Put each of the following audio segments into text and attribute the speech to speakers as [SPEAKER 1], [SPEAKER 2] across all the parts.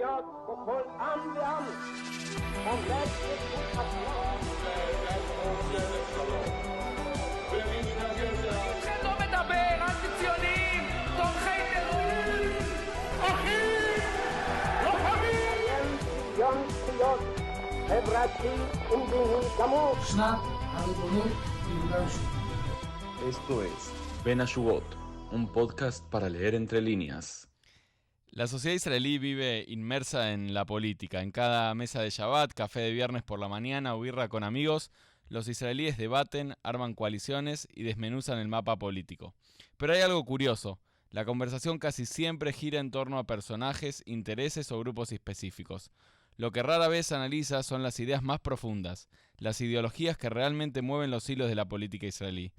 [SPEAKER 1] מדינות וכל עם ועם עומד בזכות
[SPEAKER 2] אתכם לא מדבר, אנטי-ציונים, תומכי טרור, אחים, לוחמים!
[SPEAKER 1] שוויון זכויות חברתי ומדיני גמור.
[SPEAKER 3] שנת הריבונות ביהודה ושומרון.
[SPEAKER 4] Esto es Ven a Shugot, un podcast para leer entre líneas.
[SPEAKER 5] La sociedad israelí vive inmersa en la política. En cada mesa de Shabbat, café de viernes por la mañana o birra con amigos, los israelíes debaten, arman coaliciones y desmenuzan el mapa político. Pero hay algo curioso. La conversación casi siempre gira en torno a personajes, intereses o grupos específicos. Lo que rara vez analiza son las ideas más profundas, las ideologías que realmente mueven los hilos de la política israelí.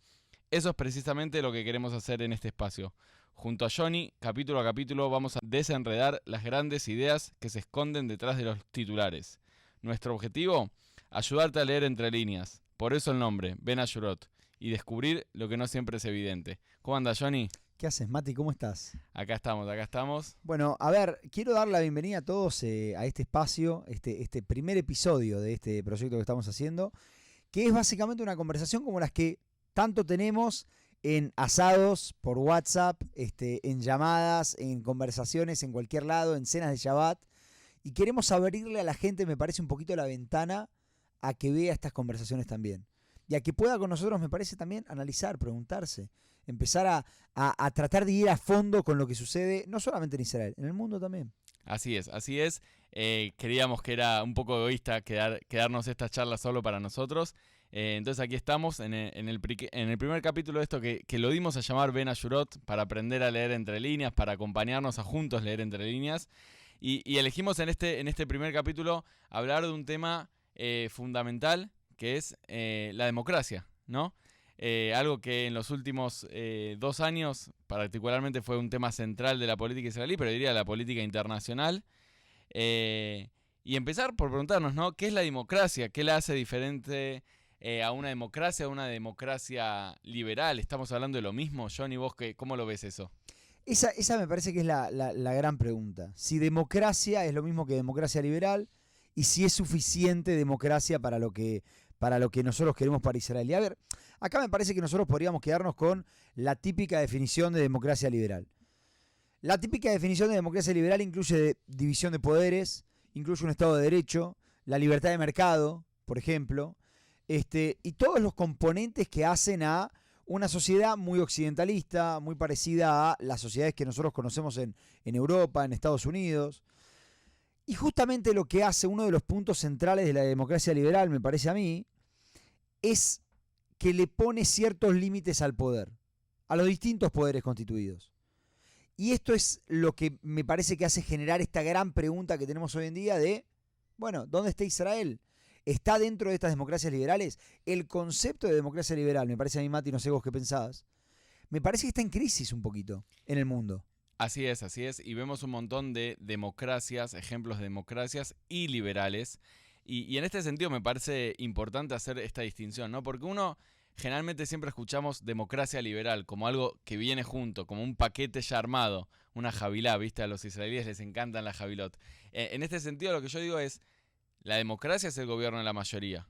[SPEAKER 5] Eso es precisamente lo que queremos hacer en este espacio. Junto a Johnny, capítulo a capítulo, vamos a desenredar las grandes ideas que se esconden detrás de los titulares. Nuestro objetivo, ayudarte a leer entre líneas. Por eso el nombre, Ben Ashurot, y descubrir lo que no siempre es evidente. ¿Cómo andas, Johnny?
[SPEAKER 6] ¿Qué haces, Mati? ¿Cómo estás?
[SPEAKER 5] Acá estamos.
[SPEAKER 6] Bueno, a ver, quiero dar la bienvenida a todos a este espacio, este primer episodio de este proyecto que estamos haciendo, que es básicamente una conversación como las que tanto tenemos en asados, por WhatsApp, en llamadas, en conversaciones, en cualquier lado, en cenas de Shabbat. Y queremos abrirle a la gente, me parece, un poquito la ventana a que vea estas conversaciones también. Y a que pueda con nosotros, me parece, también analizar, preguntarse, empezar a tratar de ir a fondo con lo que sucede, no solamente en Israel, en el mundo también.
[SPEAKER 5] Así es. Queríamos que era un poco egoísta quedarnos esta charla solo para nosotros. Entonces aquí estamos en el primer capítulo de esto que lo dimos a llamar Ben Ashurot, para aprender a leer entre líneas, para acompañarnos a juntos leer entre líneas. Y elegimos en este primer capítulo hablar de un tema fundamental, que es la democracia, ¿no? Algo que en los últimos 2 años particularmente fue un tema central de la política israelí, pero diría de la política internacional. Y empezar por preguntarnos, ¿no? ¿Qué es la democracia? ¿Qué la hace diferente a una democracia liberal? ¿Estamos hablando de lo mismo? Johnny, ¿vos cómo lo ves eso?
[SPEAKER 6] Esa me parece que es la gran pregunta. Si democracia es lo mismo que democracia liberal y si es suficiente democracia para lo que nosotros queremos para Israel. Y a ver, acá me parece que nosotros podríamos quedarnos con la típica definición de democracia liberal. La típica definición de democracia liberal incluye división de poderes, incluye un Estado de Derecho, la libertad de mercado, por ejemplo, y todos los componentes que hacen a una sociedad muy occidentalista, muy parecida a las sociedades que nosotros conocemos en Europa, en Estados Unidos. Y justamente lo que hace uno de los puntos centrales de la democracia liberal, me parece a mí, es que le pone ciertos límites al poder, a los distintos poderes constituidos. Y esto es lo que me parece que hace generar esta gran pregunta que tenemos hoy en día de, bueno, ¿dónde está Israel? ¿Está dentro de estas democracias liberales? El concepto de democracia liberal, me parece a mí, Mati, no sé vos qué pensabas, me parece que está en crisis un poquito en el mundo.
[SPEAKER 5] Así es, y vemos un montón de democracias, ejemplos de democracias y liberales, y en este sentido me parece importante hacer esta distinción, ¿no? Porque uno generalmente siempre escuchamos democracia liberal como algo que viene junto, como un paquete ya armado, una jabilá, ¿viste? A los israelíes les encantan la jabilot. En este sentido lo que yo digo es, la democracia es el gobierno de la mayoría.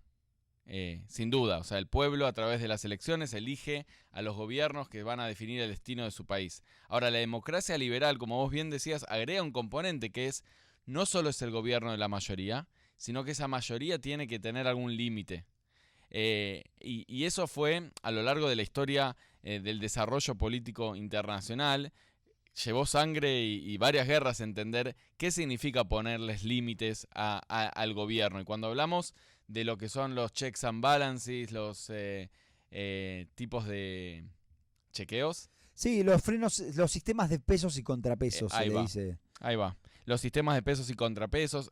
[SPEAKER 5] Sin duda, o sea, el pueblo a través de las elecciones elige a los gobiernos que van a definir el destino de su país. Ahora, la democracia liberal, como vos bien decías, agrega un componente que es, no solo es el gobierno de la mayoría, sino que esa mayoría tiene que tener algún límite. Y eso fue a lo largo de la historia del desarrollo político internacional. Llevó sangre y varias guerras a entender qué significa ponerles límites al gobierno. Y cuando hablamos de lo que son los checks and balances, los tipos de chequeos.
[SPEAKER 6] Sí, los frenos, los sistemas de pesos y contrapesos, se le dice.
[SPEAKER 5] Ahí va. Los sistemas de pesos y contrapesos.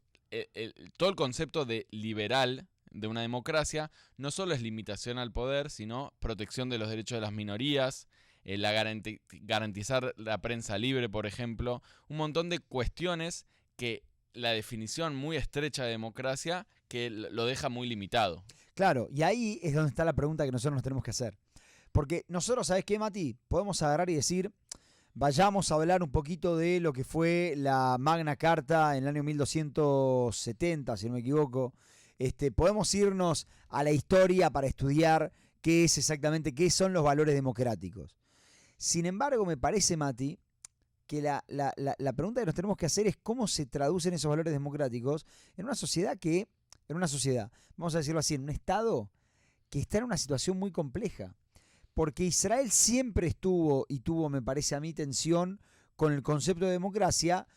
[SPEAKER 5] Todo el concepto de liberal de una democracia no solo es limitación al poder, sino protección de los derechos de las minorías, garantizar la prensa libre, por ejemplo, un montón de cuestiones que la definición muy estrecha de democracia que lo deja muy limitado.
[SPEAKER 6] Claro, y ahí es donde está la pregunta que nosotros nos tenemos que hacer. Porque nosotros, ¿sabés qué, Mati? Podemos agarrar y decir, vayamos a hablar un poquito de lo que fue la Magna Carta en el año 1270, si no me equivoco. Podemos irnos a la historia para estudiar qué son los valores democráticos. Sin embargo, me parece, Mati, que la pregunta que nos tenemos que hacer es cómo se traducen esos valores democráticos en una sociedad, vamos a decirlo así, en un Estado que está en una situación muy compleja. Porque Israel siempre tuvo, me parece a mí, tensión con el concepto de democracia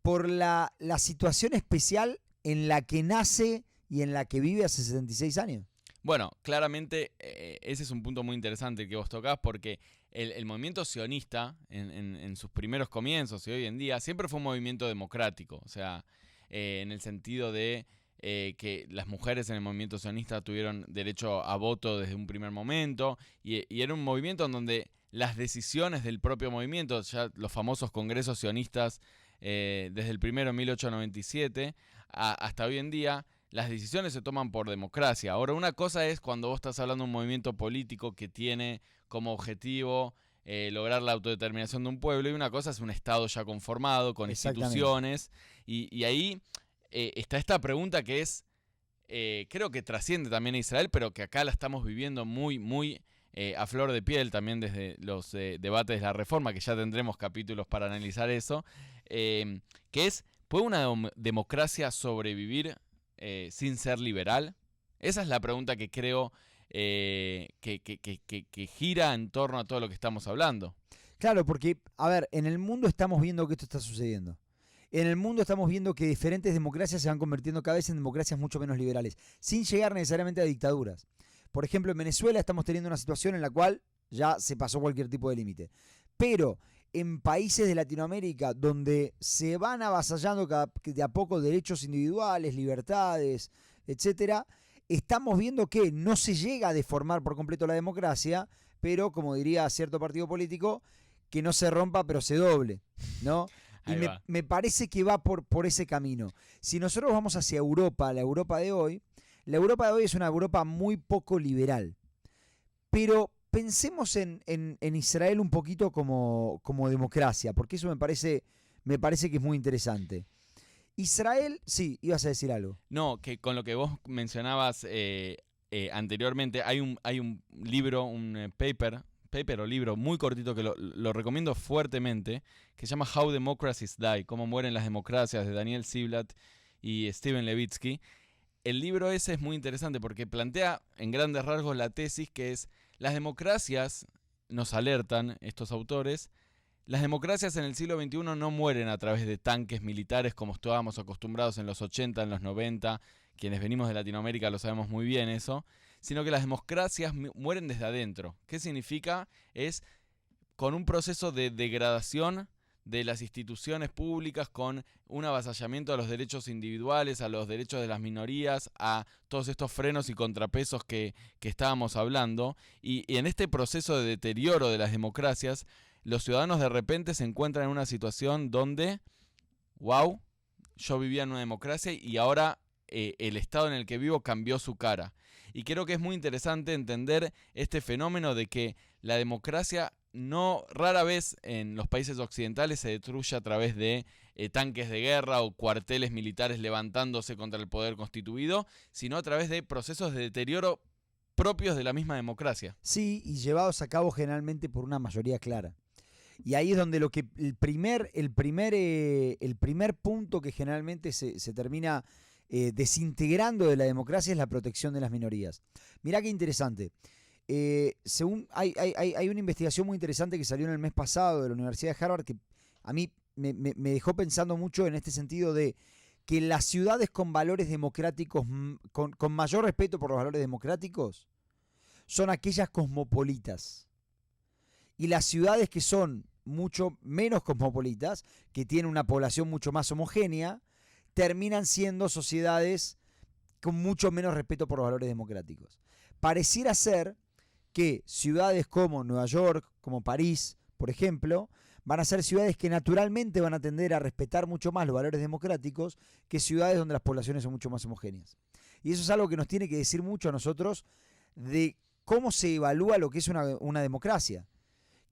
[SPEAKER 6] por la situación especial en la que nace y en la que vive hace 76 años.
[SPEAKER 5] Bueno, claramente ese es un punto muy interesante que vos tocás, porque el movimiento sionista en sus primeros comienzos y hoy en día siempre fue un movimiento democrático, o sea, en el sentido de que las mujeres en el movimiento sionista tuvieron derecho a voto desde un primer momento y era un movimiento en donde las decisiones del propio movimiento, ya los famosos congresos sionistas desde el primero en 1897 hasta hoy en día, las decisiones se toman por democracia. Ahora, una cosa es cuando vos estás hablando de un movimiento político que tiene como objetivo lograr la autodeterminación de un pueblo, y una cosa es un Estado ya conformado, con instituciones, y ahí está esta pregunta que es, creo que trasciende también a Israel, pero que acá la estamos viviendo muy, muy a flor de piel, también desde los debates de la Reforma, que ya tendremos capítulos para analizar eso, que es, ¿puede una democracia sobrevivir sin ser liberal? Esa es la pregunta que creo que gira en torno a todo lo que estamos hablando.
[SPEAKER 6] Claro, porque, a ver, en el mundo estamos viendo que esto está sucediendo. En el mundo estamos viendo que diferentes democracias se van convirtiendo cada vez en democracias mucho menos liberales, sin llegar necesariamente a dictaduras. Por ejemplo, en Venezuela estamos teniendo una situación en la cual ya se pasó cualquier tipo de límite. Pero en países de Latinoamérica donde se van avasallando de a poco derechos individuales, libertades, etcétera, estamos viendo que no se llega a deformar por completo la democracia, pero, como diría cierto partido político, que no se rompa pero se doble, ¿no? Y me parece que va por ese camino. Si nosotros vamos hacia Europa, la Europa de hoy es una Europa muy poco liberal. Pero pensemos en Israel un poquito como democracia, porque eso me parece que es muy interesante. Israel, sí, ibas a decir algo.
[SPEAKER 5] No, que con lo que vos mencionabas anteriormente, hay un libro, un paper o libro muy cortito que lo recomiendo fuertemente, que se llama How Democracies Die, Cómo mueren las democracias, de Daniel Ziblatt y Steven Levitsky. El libro ese es muy interesante porque plantea en grandes rasgos la tesis que es: las democracias, nos alertan estos autores, las democracias en el siglo XXI no mueren a través de tanques militares como estábamos acostumbrados en los 80, en los 90, quienes venimos de Latinoamérica lo sabemos muy bien eso, sino que las democracias mueren desde adentro. ¿Qué significa? Es con un proceso de degradación de las instituciones públicas, con un avasallamiento a los derechos individuales, a los derechos de las minorías, a todos estos frenos y contrapesos que estábamos hablando. Y en este proceso de deterioro de las democracias, los ciudadanos de repente se encuentran en una situación donde, wow, yo vivía en una democracia y ahora el estado en el que vivo cambió su cara. Y creo que es muy interesante entender este fenómeno de que la democracia rara vez en los países occidentales se destruye a través de tanques de guerra o cuarteles militares levantándose contra el poder constituido, sino a través de procesos de deterioro propios de la misma democracia.
[SPEAKER 6] Sí, y llevados a cabo generalmente por una mayoría clara. Y ahí es donde el primer punto que generalmente se termina desintegrando de la democracia es la protección de las minorías. Mirá qué interesante. Hay una investigación muy interesante que salió en el mes pasado de la Universidad de Harvard que a mí me dejó pensando mucho en este sentido de que las ciudades con valores democráticos, con mayor respeto por los valores democráticos, son aquellas cosmopolitas. Y las ciudades que son mucho menos cosmopolitas, que tienen una población mucho más homogénea, terminan siendo sociedades con mucho menos respeto por los valores democráticos. Pareciera ser que ciudades como Nueva York, como París, por ejemplo, van a ser ciudades que naturalmente van a tender a respetar mucho más los valores democráticos que ciudades donde las poblaciones son mucho más homogéneas. Y eso es algo que nos tiene que decir mucho a nosotros de cómo se evalúa lo que es una democracia,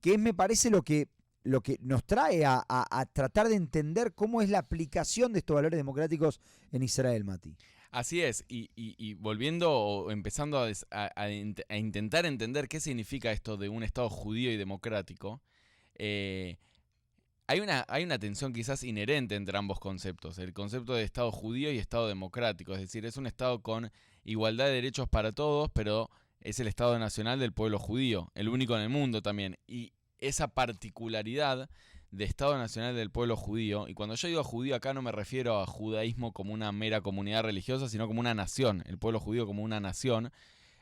[SPEAKER 6] que es, me parece, lo que nos trae a tratar de entender cómo es la aplicación de estos valores democráticos en Israel, Mati.
[SPEAKER 5] Así es, y volviendo o empezando a intentar entender qué significa esto de un Estado judío y democrático, hay una tensión quizás inherente entre ambos conceptos, el concepto de Estado judío y Estado democrático, es decir, es un Estado con igualdad de derechos para todos, pero es el Estado nacional del pueblo judío, el único en el mundo también, y esa particularidad de Estado Nacional del pueblo judío, y cuando yo digo judío acá no me refiero a judaísmo como una mera comunidad religiosa, sino como una nación, el pueblo judío como una nación.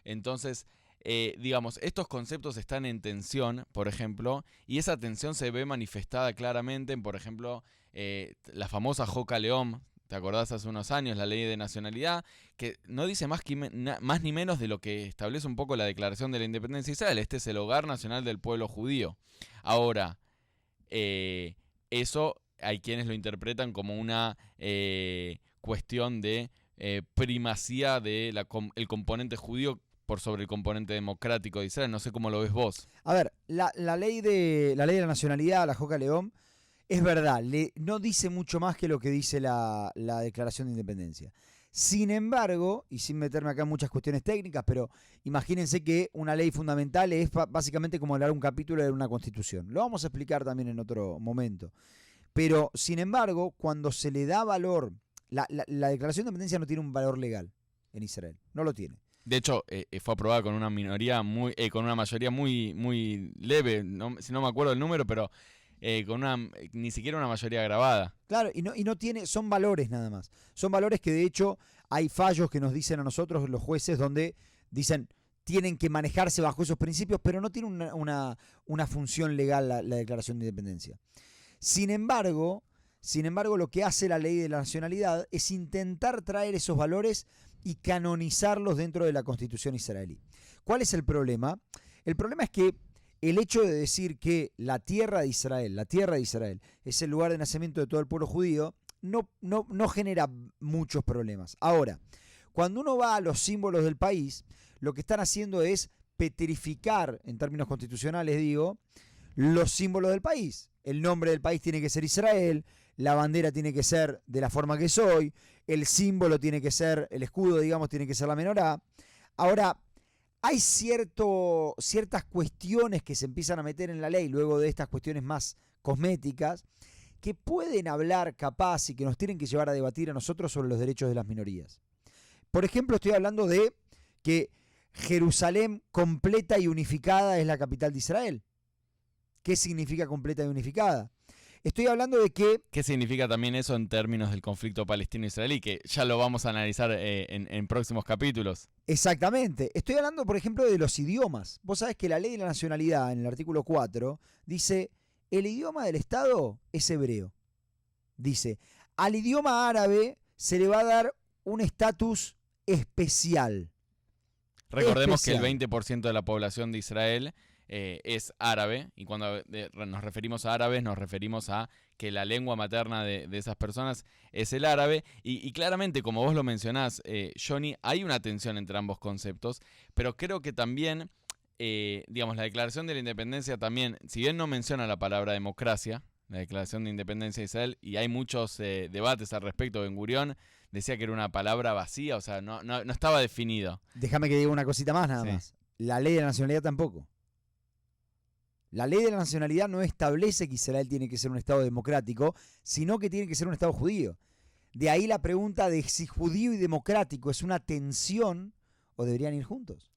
[SPEAKER 5] Entonces, digamos, estos conceptos están en tensión, por ejemplo, y esa tensión se ve manifestada claramente en, por ejemplo, la famosa Joca León, ¿te acordás hace unos años? La ley de nacionalidad, que no dice más ni menos de lo que establece un poco la Declaración de la Independencia de Israel. Este es el hogar nacional del pueblo judío. Ahora, eso hay quienes lo interpretan como una cuestión de primacía del componente judío por sobre el componente democrático de Israel. No sé cómo lo ves vos.
[SPEAKER 6] A ver, la ley de la nacionalidad, la Joca León, es verdad, no dice mucho más que lo que dice la Declaración de Independencia. Sin embargo, y sin meterme acá en muchas cuestiones técnicas, pero imagínense que una ley fundamental es básicamente como hablar un capítulo de una constitución. Lo vamos a explicar también en otro momento. Pero, sin embargo, cuando se le da valor, la Declaración de Independencia no tiene un valor legal en Israel, no lo tiene.
[SPEAKER 5] De hecho, fue aprobada con una minoría con una mayoría muy leve, si no me acuerdo el número, pero ni siquiera una mayoría agravada.
[SPEAKER 6] Claro, y no tiene, son valores nada más. Son valores que de hecho hay fallos que nos dicen a nosotros los jueces donde dicen tienen que manejarse bajo esos principios, pero no tiene una función legal la Declaración de Independencia. Sin embargo, lo que hace la ley de la nacionalidad es intentar traer esos valores y canonizarlos dentro de la Constitución israelí. ¿Cuál es el problema? El problema es que el hecho de decir que la tierra de Israel es el lugar de nacimiento de todo el pueblo judío, no genera muchos problemas. Ahora, cuando uno va a los símbolos del país, lo que están haciendo es petrificar, en términos constitucionales digo, los símbolos del país. El nombre del país tiene que ser Israel, la bandera tiene que ser de la forma que soy, el símbolo tiene que ser, el escudo, digamos, tiene que ser la menorá. Ahora, hay ciertas cuestiones que se empiezan a meter en la ley, luego de estas cuestiones más cosméticas, que pueden hablar capaz y que nos tienen que llevar a debatir a nosotros sobre los derechos de las minorías. Por ejemplo, estoy hablando de que Jerusalén completa y unificada es la capital de Israel. ¿Qué significa completa y unificada? Estoy hablando de que...
[SPEAKER 5] ¿Qué significa también eso en términos del conflicto palestino-israelí? Que ya lo vamos a analizar en próximos capítulos.
[SPEAKER 6] Exactamente. Estoy hablando, por ejemplo, de los idiomas. Vos sabés que la ley de la nacionalidad, en el artículo 4, dice, el idioma del Estado es hebreo. Dice, al idioma árabe se le va a dar un estatus especial.
[SPEAKER 5] Recordemos que el 20% de la población de Israel es árabe, y cuando nos referimos a árabes nos referimos a que la lengua materna de esas personas es el árabe, y claramente, como vos lo mencionás, Johnny, hay una tensión entre ambos conceptos, pero creo que también, digamos, la Declaración de la Independencia también, si bien no menciona la palabra democracia, la Declaración de Independencia de Israel, y hay muchos debates al respecto, Ben Gurión decía que era una palabra vacía, o sea, no estaba definido.
[SPEAKER 6] Déjame que diga una cosita más nada más. La ley de la nacionalidad tampoco. La ley de la nacionalidad no establece que Israel tiene que ser un Estado democrático, sino que tiene que ser un Estado judío. De ahí la pregunta de si judío y democrático es una tensión o deberían ir juntos.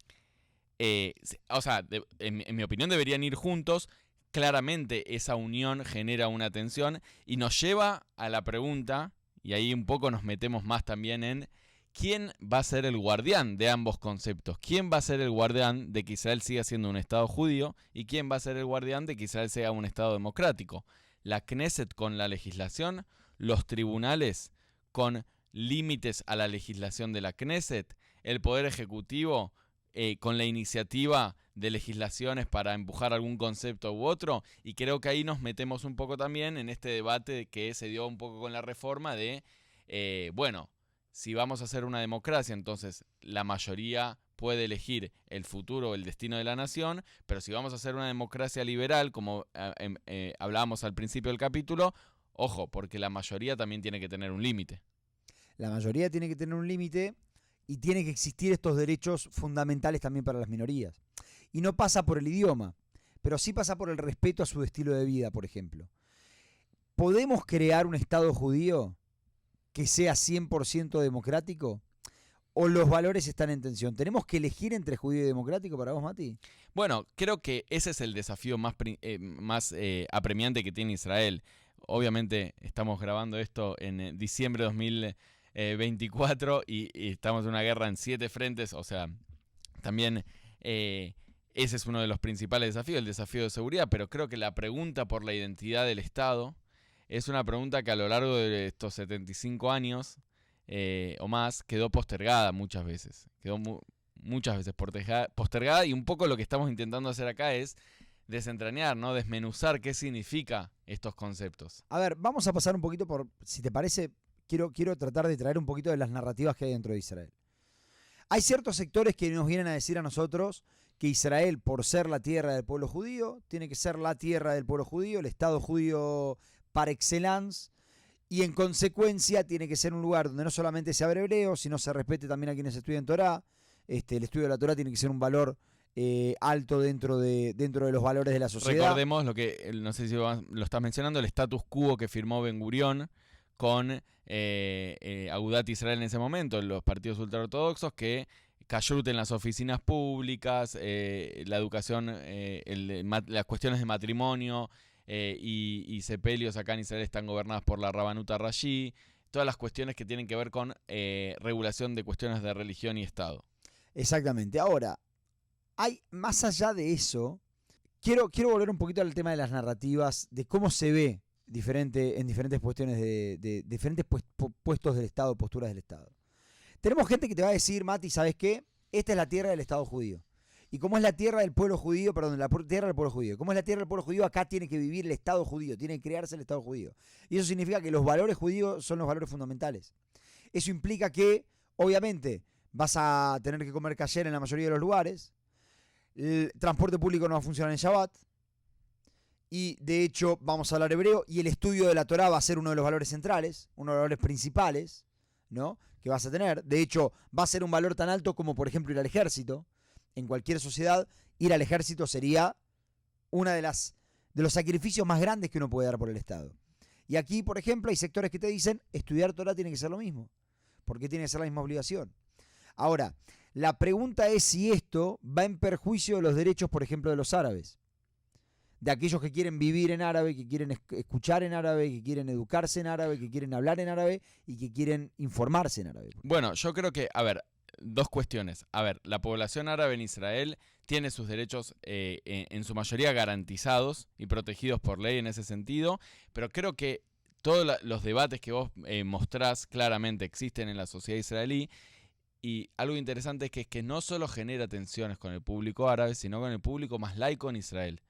[SPEAKER 5] O sea, en mi opinión deberían ir juntos. Claramente esa unión genera una tensión y nos lleva a la pregunta, y ahí un poco nos metemos más también en ¿quién va a ser el guardián de ambos conceptos? ¿Quién va a ser el guardián de que Israel siga siendo un Estado judío? ¿Y quién va a ser el guardián de que Israel sea un Estado democrático? ¿La Knesset con la legislación? ¿Los tribunales con límites a la legislación de la Knesset? ¿El Poder Ejecutivo con la iniciativa de legislaciones para empujar algún concepto u otro? Y creo que ahí nos metemos un poco también en este debate que se dio un poco con la reforma de, bueno, si vamos a hacer una democracia, entonces la mayoría puede elegir el futuro o el destino de la nación, pero si vamos a hacer una democracia liberal, como hablábamos al principio del capítulo, ojo, porque la mayoría también tiene que tener un límite.
[SPEAKER 6] La mayoría tiene que tener un límite y tiene que existir estos derechos fundamentales también para las minorías. Y no pasa por el idioma, pero sí pasa por el respeto a su estilo de vida, por ejemplo. ¿Podemos crear un Estado judío que sea 100% democrático? ¿O los valores están en tensión? ¿Tenemos que elegir entre judío y democrático para vos, Mati?
[SPEAKER 5] Bueno, creo que ese es el desafío más apremiante que tiene Israel. Obviamente estamos grabando esto en diciembre de 2024 y estamos en una guerra en 7 frentes, o sea, también ese es uno de los principales desafíos, el desafío de seguridad, pero creo que la pregunta por la identidad del Estado es una pregunta que a lo largo de estos 75 años o más quedó postergada muchas veces. Quedó muchas veces postergada y un poco lo que estamos intentando hacer acá es desentrañar, ¿no? Desmenuzar qué significa estos conceptos.
[SPEAKER 6] A ver, vamos a pasar un poquito por, si te parece, quiero tratar de traer un poquito de las narrativas que hay dentro de Israel. Hay ciertos sectores que nos vienen a decir a nosotros que Israel, por ser la tierra del pueblo judío, tiene que ser la tierra del pueblo judío, el Estado judío par excellence, y en consecuencia tiene que ser un lugar donde no solamente se hable hebreo, sino se respete también a quienes estudian Torá. El estudio de la Torá tiene que ser un valor alto dentro de los valores de la sociedad.
[SPEAKER 5] Recordemos lo que, no sé si lo estás mencionando, el status quo que firmó Ben Gurión con Agudat Israel en ese momento, los partidos ultraortodoxos, que kashrut en las oficinas públicas, la educación, las cuestiones de matrimonio y sepelios acá en Israel están gobernadas por la Rabanut Rashi, todas las cuestiones que tienen que ver con regulación de cuestiones de religión y Estado.
[SPEAKER 6] Exactamente. Ahora, hay más allá de eso, quiero volver un poquito al tema de las narrativas, de cómo se ve en diferentes cuestiones de diferentes puestos del Estado, posturas del Estado. Tenemos gente que te va a decir, Mati, ¿sabes qué? Esta es la tierra del Estado judío. Y como es la tierra del pueblo judío, la tierra del pueblo judío. Como es la tierra del pueblo judío, acá tiene que vivir el Estado judío, tiene que crearse el Estado judío. Y eso significa que los valores judíos son los valores fundamentales. Eso implica que, obviamente, vas a tener que comer kasher en la mayoría de los lugares. El transporte público no va a funcionar en Shabbat. Y, de hecho, vamos a hablar hebreo. Y el estudio de la Torá va a ser uno de los valores centrales, uno de los valores principales, ¿no?, que vas a tener. De hecho, va a ser un valor tan alto como, por ejemplo, ir al ejército. En cualquier sociedad, ir al ejército sería uno de los sacrificios más grandes que uno puede dar por el Estado. Y aquí, por ejemplo, hay sectores que te dicen, estudiar Torá tiene que ser lo mismo, porque tiene que ser la misma obligación. Ahora, la pregunta es si esto va en perjuicio de los derechos, por ejemplo, de los árabes. De aquellos que quieren vivir en árabe, que quieren escuchar en árabe, que quieren educarse en árabe, que quieren hablar en árabe y que quieren informarse en árabe.
[SPEAKER 5] Bueno, yo creo que, a ver, dos cuestiones. A ver, la población árabe en Israel tiene sus derechos en su mayoría garantizados y protegidos por ley en ese sentido, pero creo que todos los debates que vos mostrás claramente existen en la sociedad israelí. Y algo interesante es que no solo genera tensiones con el público árabe, sino con el público más laico en Israel.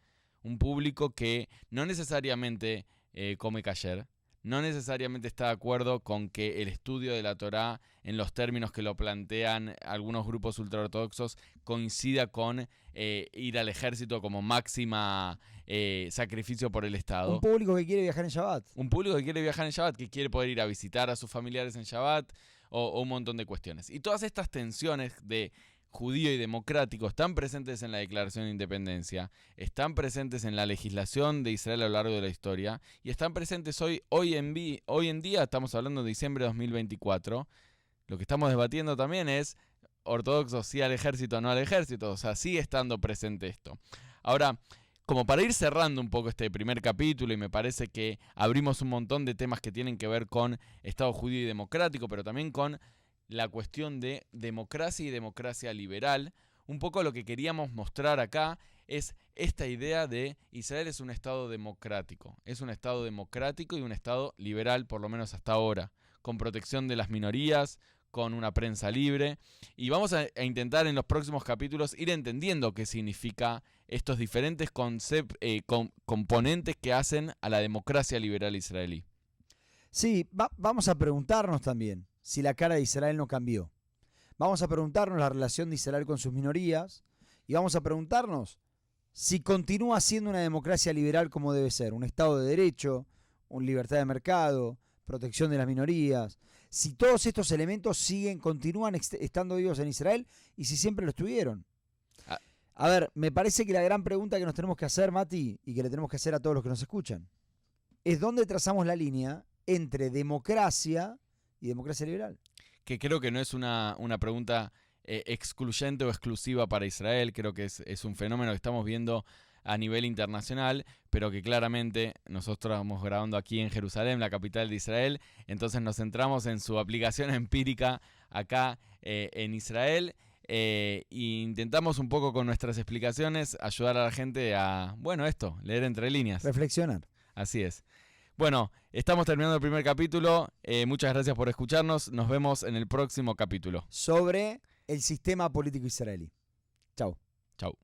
[SPEAKER 5] Un público que no necesariamente come kasher, no necesariamente está de acuerdo con que el estudio de la Torá, en los términos que lo plantean algunos grupos ultraortodoxos, coincida con ir al ejército como máxima sacrificio por el Estado.
[SPEAKER 6] Un público que quiere viajar en Shabbat.
[SPEAKER 5] Un público que quiere viajar en Shabbat, que quiere poder ir a visitar a sus familiares en Shabbat, o un montón de cuestiones. Y todas estas tensiones de judío y democrático están presentes en la Declaración de Independencia, están presentes en la legislación de Israel a lo largo de la historia, y están presentes hoy en día, estamos hablando de diciembre de 2024, lo que estamos debatiendo también es ortodoxos sí al ejército, no al ejército, o sea, sigue estando presente esto. Ahora, como para ir cerrando un poco este primer capítulo, y me parece que abrimos un montón de temas que tienen que ver con Estado judío y democrático, pero también con la cuestión de democracia y democracia liberal, un poco lo que queríamos mostrar acá es esta idea de Israel es un Estado democrático. Es un Estado democrático y un Estado liberal, por lo menos hasta ahora, con protección de las minorías, con una prensa libre. Y vamos a intentar en los próximos capítulos ir entendiendo qué significa estos diferentes componentes que hacen a la democracia liberal israelí.
[SPEAKER 6] Sí, vamos a preguntarnos también si la cara de Israel no cambió. Vamos a preguntarnos la relación de Israel con sus minorías y vamos a preguntarnos si continúa siendo una democracia liberal como debe ser, un Estado de Derecho, una libertad de mercado, protección de las minorías, si todos estos elementos continúan estando vivos en Israel y si siempre lo estuvieron. A ver, me parece que la gran pregunta que nos tenemos que hacer, Mati, y que le tenemos que hacer a todos los que nos escuchan, es dónde trazamos la línea entre democracia y democracia liberal.
[SPEAKER 5] Que creo que no es una pregunta excluyente o exclusiva para Israel, creo que es un fenómeno que estamos viendo a nivel internacional, pero que claramente nosotros estamos grabando aquí en Jerusalén, la capital de Israel, entonces nos centramos en su aplicación empírica acá en Israel. E intentamos un poco con nuestras explicaciones ayudar a la gente a, leer entre líneas.
[SPEAKER 6] Reflexionar.
[SPEAKER 5] Así es. Bueno, estamos terminando el primer capítulo. Muchas gracias por escucharnos. Nos vemos en el próximo capítulo.
[SPEAKER 6] Sobre el sistema político israelí. Chau.
[SPEAKER 5] Chau.